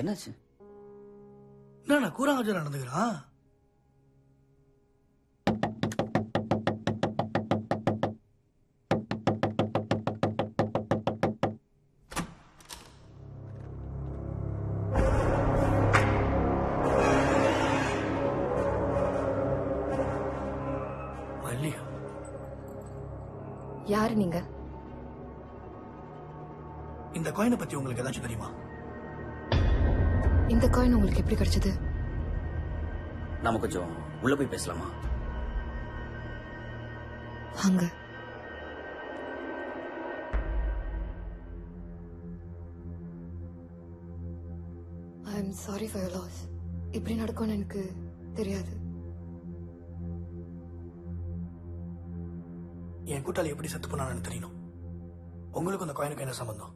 என்னாச்சு? என்ன கூறாங்கச்சா நடந்துக்கிறான்? மல்லிகா யாரு நீங்க? இந்த காயினை பத்தி உங்களுக்கு ஏதாச்சும் தெரியுமா? இந்த காயின் உங்களுக்கு எப்படி கிடைச்சது? நாம கொஞ்சம் உள்ள போய் பேசலாமா? அங்க I am sorry for your loss. இப்படி நடக்கும்னு எனக்கு தெரியாது. என் கூட்டாளி எப்படி செத்து போனான்னு தெரியணும். உங்களுக்கு அந்த காயினுக்கு என்ன சம்பந்தம்?